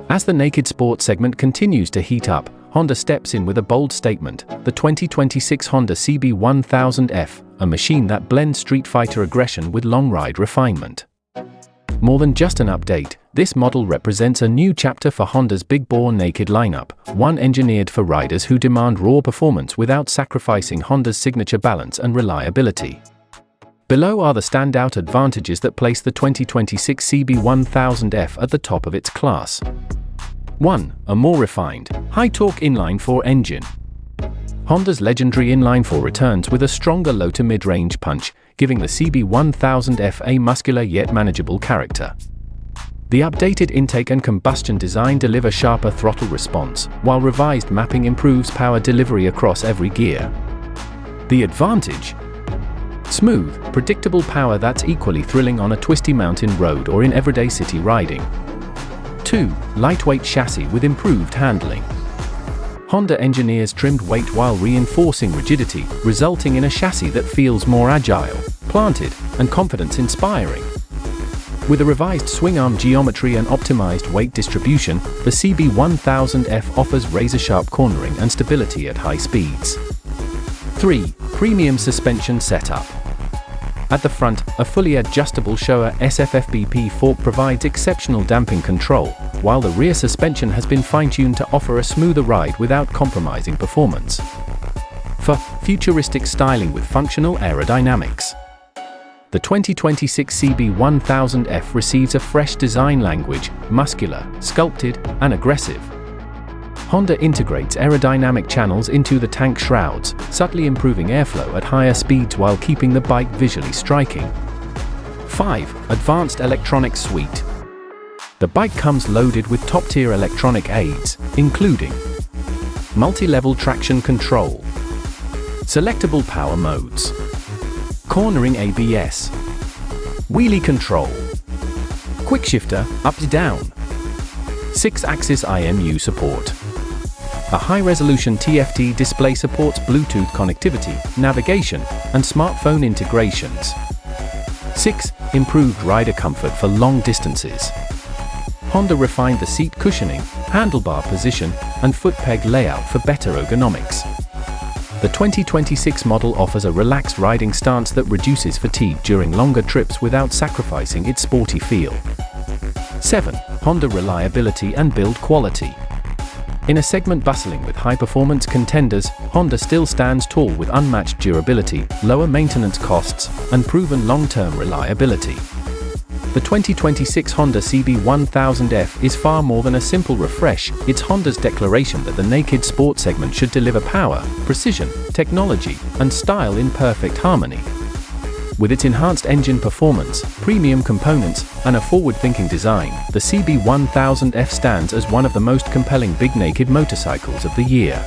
As the naked sport segment continues to heat up, Honda steps in with a bold statement: the 2026 Honda CB1000F, a machine that blends street fighter aggression with long-ride refinement. More than just an update, this model represents a new chapter for Honda's big-bore naked lineup, one engineered for riders who demand raw performance without sacrificing Honda's signature balance and reliability. Below are the standout advantages that place the 2026 CB1000F at the top of its class. 1. A more refined, high-torque inline-four engine. Honda's legendary inline-four returns with a stronger low to mid-range punch, giving the CB1000F a muscular yet manageable character. The updated intake and combustion design deliver sharper throttle response, while revised mapping improves power delivery across every gear. The advantage? Smooth, predictable power that's equally thrilling on a twisty mountain road or in everyday city riding. 2. Lightweight chassis with improved handling. Honda engineers trimmed weight while reinforcing rigidity, resulting in a chassis that feels more agile, planted, and confidence-inspiring. With a revised swing arm geometry and optimized weight distribution, the CB1000F offers razor-sharp cornering and stability at high speeds. 3. Premium suspension setup. At the front, a fully adjustable Showa SFFBP fork provides exceptional damping control, while the rear suspension has been fine-tuned to offer a smoother ride without compromising performance. For futuristic styling with functional aerodynamics. The 2026 CB1000F receives a fresh design language, muscular, sculpted, and aggressive. Honda integrates aerodynamic channels into the tank shrouds, subtly improving airflow at higher speeds while keeping the bike visually striking. 5. Advanced Electronics Suite. The bike comes loaded with top-tier electronic aids, including multi-level traction control, selectable power modes, cornering ABS, wheelie control, quick shifter, up-down, 6-axis IMU support. A high-resolution TFT display supports Bluetooth connectivity, navigation, and smartphone integrations. 6. Improved rider comfort for long distances. Honda refined the seat cushioning, handlebar position, and foot peg layout for better ergonomics. The 2026 model offers a relaxed riding stance that reduces fatigue during longer trips without sacrificing its sporty feel. 7. Honda reliability and build quality. In a segment bustling with high-performance contenders, Honda still stands tall with unmatched durability, lower maintenance costs, and proven long-term reliability. The 2026 Honda CB1000F is far more than a simple refresh. It's Honda's declaration that the naked sport segment should deliver power, precision, technology, and style in perfect harmony. With its enhanced engine performance, premium components, and a forward-thinking design, the CB1000F stands as one of the most compelling big naked motorcycles of the year.